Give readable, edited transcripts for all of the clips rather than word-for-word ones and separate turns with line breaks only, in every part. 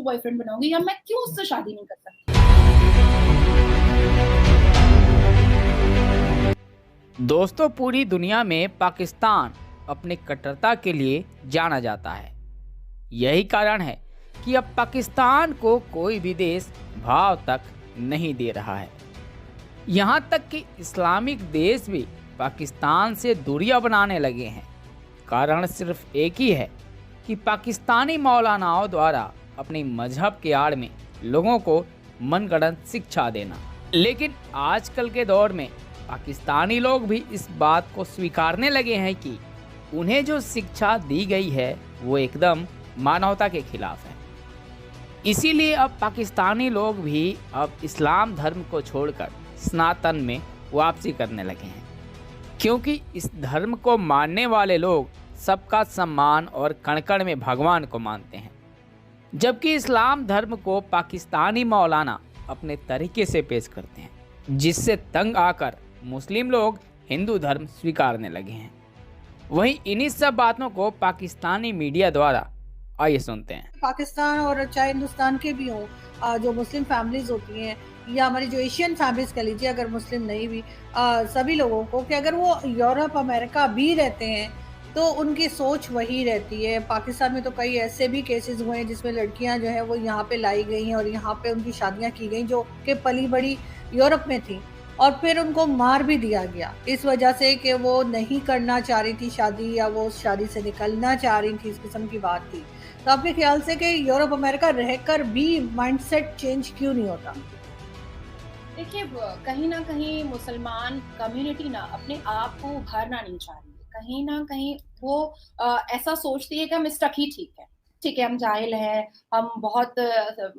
उसको बॉयफ्रेंड बनाऊंगी, या मैं क्यों उससे शादी नहीं कर सकती।
दोस्तों, पूरी दुनिया में पाकिस्तान अपनी कट्टरता के लिए जाना जाता है। यही कारण है कि अब पाकिस्तान को कोई भी देश भाव तक नहीं दे रहा है। यहाँ तक कि इस्लामिक देश भी पाकिस्तान से दूरियां बनाने लगे हैं। कारण सिर्फ एक ही है कि पाकिस्तानी मौलानाओं द्वारा अपने मजहब के आड़ में लोगों को मनगढ़ंत शिक्षा देना। लेकिन आजकल के दौर में पाकिस्तानी लोग भी इस बात को स्वीकारने लगे हैं कि उन्हें जो शिक्षा दी गई है वो एकदम मानवता के खिलाफ है। इसीलिए अब पाकिस्तानी लोग भी अब इस्लाम धर्म को छोड़कर सनातन में वापसी करने लगे हैं, क्योंकि इस धर्म को मानने वाले लोग सबका सम्मान और कण-कण में भगवान को मानते हैं, जबकि इस्लाम धर्म को पाकिस्तानी मौलाना अपने तरीके से पेश करते हैं, जिससे तंग आकर मुस्लिम लोग हिंदू धर्म स्वीकारने लगे हैं। वहीं इन्हीं सब बातों को पाकिस्तानी मीडिया द्वारा आइए सुनते हैं।
पाकिस्तान और चाहे हिंदुस्तान के भी हों, जो मुस्लिम फैमिलीज होती हैं या हमारी जो एशियन फैमिलीज कह लीजिए, अगर मुस्लिम नहीं भी, सभी लोगों को कि अगर वो यूरोप अमेरिका भी रहते हैं तो उनकी सोच वही रहती है। पाकिस्तान में तो कई ऐसे भी केसेस हुए हैं जिसमें लड़कियां जो है वो यहाँ पे लाई गई हैं और यहाँ पे उनकी शादियां की गई जो कि पली बड़ी यूरोप में थी, और फिर उनको मार भी दिया गया इस वजह से कि वो नहीं करना चाह रही थी शादी, या वो उस शादी से निकलना चाह रही थी, इस किस्म की बात थी। तो आपके ख्याल से कि यूरोप अमेरिका रहकर भी माइंडसेट चेंज क्यों नहीं होता?
देखिए, कहीं ना कहीं मुसलमान कम्युनिटी ना अपने आप को उभारना नहीं चाह रही है। कहीं ना कहीं वो ऐसा सोचती है कि हम स्टक ही ठीक है, हम जाहिल हैं, हम बहुत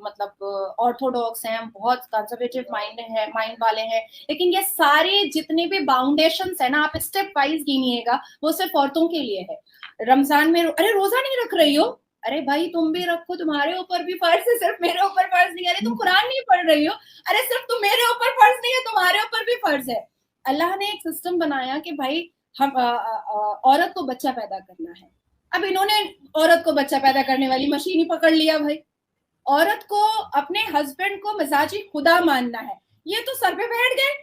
मतलब ऑर्थोडॉक्स हैं, हम बहुत कंजर्वेटिव माइंड वाले हैं। लेकिन ये सारे जितने भी बाउंडेशंस है ना, आप स्टेप वाइज गिनिएगा, वो सिर्फ औरतों के लिए है। रमजान में अरे रोजा नहीं रख रही हो, अरे भाई तुम भी रखो, तुम्हारे ऊपर भी फर्ज है, सिर्फ मेरे ऊपर फर्ज नहीं है। अरे तुम कुरान नहीं पढ़ रही हो, अरे सिर्फ तुम मेरे ऊपर फर्ज नहीं है, तुम्हारे ऊपर भी फर्ज है। अल्लाह ने एक सिस्टम बनाया कि भाई हम औरत को बच्चा पैदा करना है। अब इन्होंने औरत को बच्चा पैदा करने वाली मशीन ही पकड़ लिया। भाई औरत को अपने हस्बैंड को मिजाजी खुदा मानना है, ये तो सर पे बैठ गए,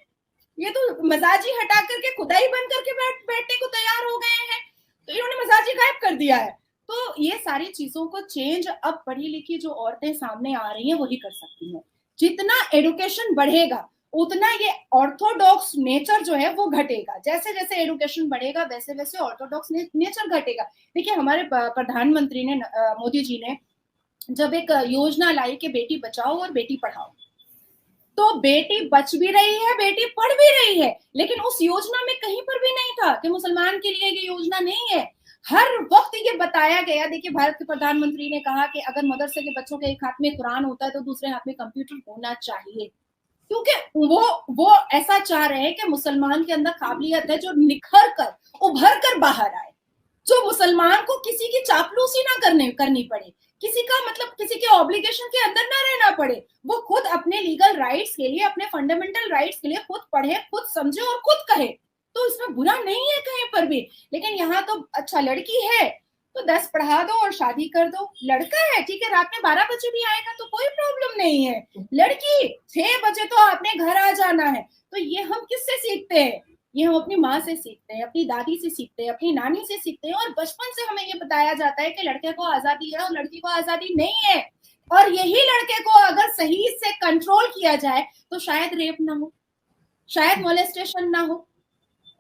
ये तो मिजाजी हटा करके खुदा ही बन करके बैठने को तैयार हो गए हैं। तो इन्होंने मिजाजी गायब कर दिया है। तो ये सारी चीजों को चेंज अब पढ़ी लिखी जो औरतें सामने आ रही हैं वही कर सकती हैं। जितना एडुकेशन बढ़ेगा उतना ये ऑर्थोडॉक्स नेचर जो है वो घटेगा। जैसे जैसे एडुकेशन बढ़ेगा वैसे वैसे ऑर्थोडॉक्स नेचर घटेगा। देखिए, हमारे प्रधानमंत्री ने मोदी जी ने जब एक योजना लाई कि बेटी बचाओ और बेटी पढ़ाओ, तो बेटी बच भी रही है, बेटी पढ़ भी रही है, लेकिन उस योजना में कहीं पर भी नहीं था कि मुसलमान के लिए ये योजना नहीं है। हर वक्त ये बताया गया। देखिए, भारत के प्रधानमंत्री ने कहा कि अगर मदरसे के बच्चों के एक हाथ में कुरान होता है तो दूसरे हाथ में कंप्यूटर होना चाहिए, क्योंकि वो ऐसा चाह रहे हैं कि मुसलमान के अंदर काबिलियत है जो निखर कर उभर कर बाहर आए, जो मुसलमान को किसी की चापलूसी ना करनी पड़े, किसी का मतलब किसी के ऑब्लिगेशन के अंदर ना रहना पड़े। वो खुद अपने लीगल राइट्स के लिए, अपने फंडामेंटल राइट्स के लिए खुद पढ़े, खुद समझे और खुद कहे। तो इसमें बुरा नहीं है कहीं पर भी। लेकिन यहाँ तो अच्छा, लड़की है तो 10 पढ़ा दो और शादी कर दो। लड़का है ठीक है, रात में 12 बजे भी आएगा तो कोई प्रॉब्लम नहीं है। लड़की 6 बजे तो आपने घर आ जाना है। तो ये हम किससे सीखते हैं? ये हम अपनी माँ से सीखते हैं, अपनी दादी से सीखते हैं, अपनी नानी से सीखते हैं। और बचपन से हमें ये बताया जाता है कि लड़के को आजादी है और लड़की को आजादी नहीं है। और यही लड़के को अगर सही से कंट्रोल किया जाए तो शायद रेप ना हो, शायद मोलेस्टेशन ना हो,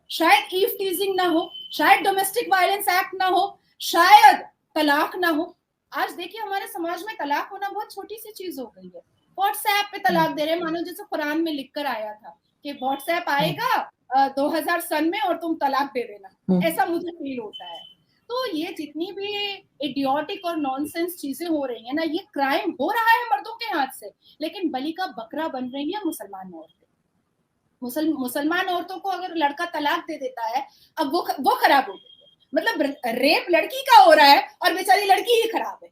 शायद ईव टीजिंग ना हो, शायद डोमेस्टिक वायलेंस एक्ट ना हो, शायद तलाक ना हो। आज देखिए, हमारे समाज में तलाक होना बहुत छोटी सी चीज हो गई है। व्हाट्सएप पे तलाक दे रहे हैं, मानो जैसे कुरान में लिख कर आया था कि व्हाट्सएप आएगा 2000 सन में और तुम तलाक दे देना। ऐसा मुझे फील होता है। तो ये जितनी भी इडियोटिक और नॉनसेंस चीजें हो रही है ना, ये क्राइम हो रहा है मर्दों के हाथ से, लेकिन बलि का बकरा बन रही है मुसलमान औरतें। मुसलमान औरतों को अगर लड़का तलाक दे देता है, अब वो खराब हो गई है। मतलब रेप लड़की का हो रहा है और बेचारी लड़की ही खराब है।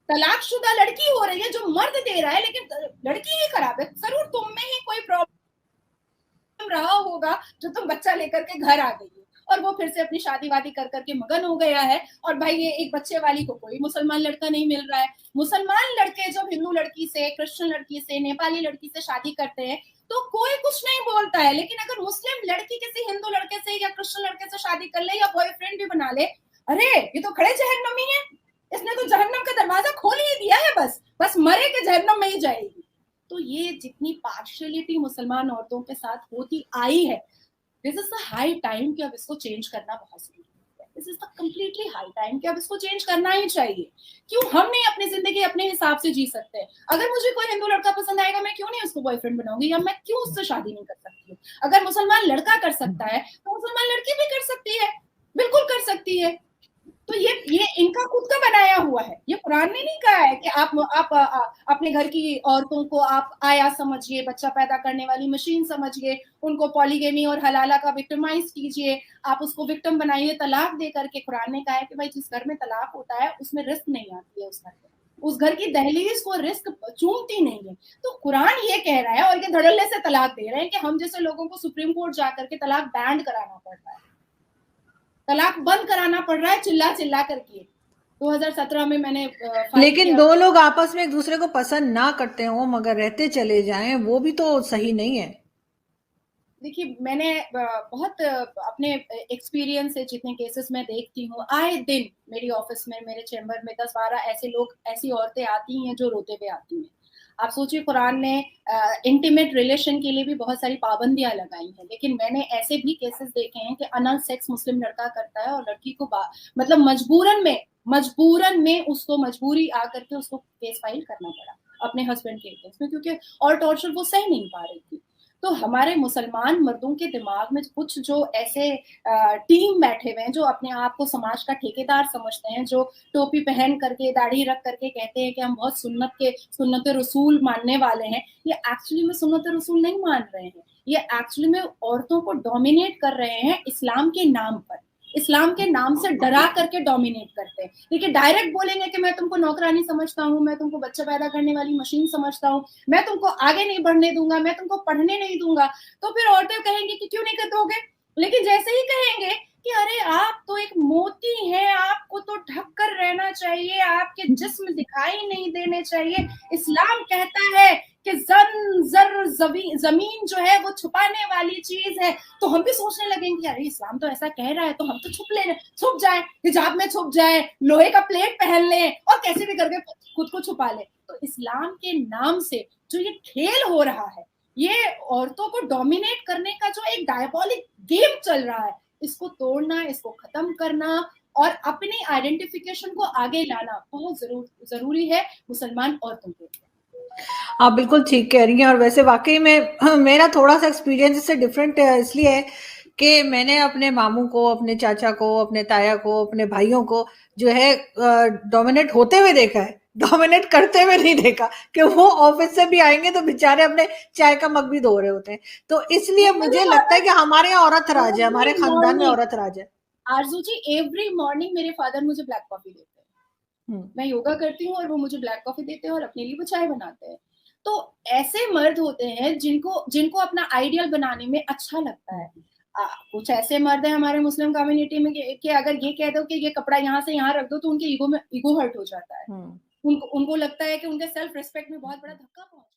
तलाकशुदा लड़की हो रही है जो मर्द दे रहा है, लेकिन लड़की ही खराब है। जरूर तुम में ही कोई प्रॉब्लम रहा होगा जो तुम बच्चा लेकर के घर आ गई हो, और वो फिर से अपनी शादी वादी कर करके मगन हो गया है। और भाई ये एक बच्चे वाली को कोई मुसलमान लड़का नहीं मिल रहा है। मुसलमान लड़के जब हिंदू लड़की से, क्रिश्चियन लड़की से, नेपाली लड़की से शादी करते हैं तो कोई कुछ नहीं बोलता है, लेकिन अगर मुस्लिम लड़की किसी हिंदू लड़के से या क्रिश्चियन लड़के से शादी कर ले या बॉयफ्रेंड भी बना ले, अरे ये तो खड़े जहन्नमी है, इसने तो जहन्नम का दरवाजा खोल ही दिया है, बस मरे के जहन्नम में ही जाएगी। तो ये जितनी पार्शियलिटी मुसलमान औरतों के साथ होती आई है, this is the high time कि अब इसको चेंज करना बहुत जरूरी है। This is the completely high time कि अब इसको चेंज करना ही चाहिए। क्यों हम नहीं अपनी जिंदगी अपने हिसाब से जी सकते हैं? अगर मुझे कोई हिंदू लड़का पसंद आएगा, मैं क्यों नहीं उसको बॉयफ्रेंड बनाऊंगी, या मैं क्यों उससे शादी नहीं कर सकती हूँ? अगर मुसलमान लड़का कर सकता है तो मुसलमान लड़की भी कर सकती है, बिल्कुल कर सकती है। तो ये इनका खुद का बनाया हुआ है, ये कुरान ने नहीं कहा है कि आप अपने घर की औरतों को आप आया समझिए, बच्चा पैदा करने वाली मशीन समझिए, उनको पॉलीगेमी और हलाला का विक्टिमाइज कीजिए, आप उसको विक्टिम बनाइए तलाक दे करके। कुरान ने कहा है कि भाई जिस घर में तलाक होता है उसमें रिस्क नहीं आती है, उस घर की दहलीज को रिस्क चूमती नहीं है। तो कुरान ये कह रहा है और ये धड़ल्ले से तलाक दे रहे हैं कि हम जैसे लोगों को सुप्रीम कोर्ट जाकर के तलाक बैंड कराना पड़ रहा है, तलाक बंद कराना पड़ रहा है चिल्ला चिल्ला करके। 2017 में मैंने
लेकिन दो लोग आपस में एक दूसरे को पसंद ना करते हो मगर रहते चले जाएं, वो भी तो सही नहीं है।
देखिए मैंने बहुत अपने एक्सपीरियंस से जितने केसेस मैं देखती हूँ, आए दिन मेरी ऑफिस में, मेरे चैम्बर में 10-12 ऐसे लोग, ऐसी औरतें आती हैं जो रोते हुए आती हैं। आप सोचिए कुरान ने इंटीमेट रिलेशन के लिए भी बहुत सारी पाबंदियां लगाई हैं, लेकिन मैंने ऐसे भी केसेस देखे हैं कि अनल सेक्स मुस्लिम लड़का करता है और लड़की को मतलब मजबूरन में उसको मजबूरी आकर के उसको केस फाइल करना पड़ा अपने हस्बैंड के केस में, क्योंकि और टॉर्चर वो सह नहीं पा रही थी। तो हमारे मुसलमान मर्दों के दिमाग में कुछ जो ऐसे टीम बैठे हुए हैं जो अपने आप को समाज का ठेकेदार समझते हैं, जो टोपी पहन करके दाढ़ी रख करके कहते हैं कि हम बहुत सुन्नत रसूल मानने वाले हैं, ये एक्चुअली में सुन्नत रसूल नहीं मान रहे हैं। ये एक्चुअली में औरतों को डोमिनेट कर रहे हैं इस्लाम के नाम पर, इस्लाम के नाम से डरा करके डोमिनेट करते हैं। देखिए डायरेक्ट बोलेंगे कि मैं तुमको नौकरानी समझता हूँ, मैं तुमको बच्चा पैदा करने वाली मशीन समझता हूँ, मैं तुमको आगे नहीं बढ़ने दूंगा, मैं तुमको पढ़ने नहीं दूंगा, तो फिर औरतें कहेंगी कि क्यों नहीं कर दोगे। लेकिन जैसे ही कहेंगे कि अरे आप तो एक मोती हैं, आपको तो ढक कर रहना चाहिए, आपके जिस्म दिखाई नहीं देने चाहिए, इस्लाम कहता है कि जमीन जो है वो छुपाने वाली चीज है, तो हम भी सोचने लगेंगे अरे इस्लाम तो ऐसा कह रहा है तो हम तो छुप जाए, हिजाब में छुप जाए, लोहे का प्लेट पहन ले और कैसे भी करके खुद को छुपा ले। तो इस्लाम के नाम से जो ये खेल हो रहा है, ये औरतों को डोमिनेट करने का जो एक डायबॉलिक गेम चल रहा है, इसको तोड़ना, इसको खत्म करना और अपनी आइडेंटिफिकेशन को आगे लाना बहुत जरूरी है मुसलमान औरतों के लिए।
आप बिल्कुल ठीक कह रही हैं। और वैसे वाकई में मेरा थोड़ा सा एक्सपीरियंस इससे डिफरेंट इसलिए है कि मैंने अपने मामू को, अपने चाचा को, अपने ताया को, अपने भाइयों को जो है डोमिनेट होते हुए देखा है, डोमिनेट करते हुए नहीं देखा कि वो ऑफिस से भी आएंगे तो बेचारे अपने चाय का मग भी धो रहे होते हैं। तो इसलिए मुझे लगता है कि हमारे यहाँ औरत राज है, हमारे खानदान में औरत राज है।
आरजू जी, एवरी मॉर्निंग मेरे फादर मुझे ब्लैक कॉफी देते हैं, मैं योगा करती हूँ और वो मुझे ब्लैक कॉफी देते हैं और अपने लिए वो चाय बनाते हैं। तो ऐसे मर्द होते हैं जिनको अपना आइडियल बनाने में अच्छा लगता है। कुछ ऐसे मर्द हैं हमारे मुस्लिम कम्युनिटी में कि अगर ये कह दो कि ये कपड़ा यहाँ से यहाँ रख दो तो उनके ईगो हर्ट हो जाता है। उनको लगता है कि उनके सेल्फ रिस्पेक्ट में बहुत बड़ा धक्का पहुंचा।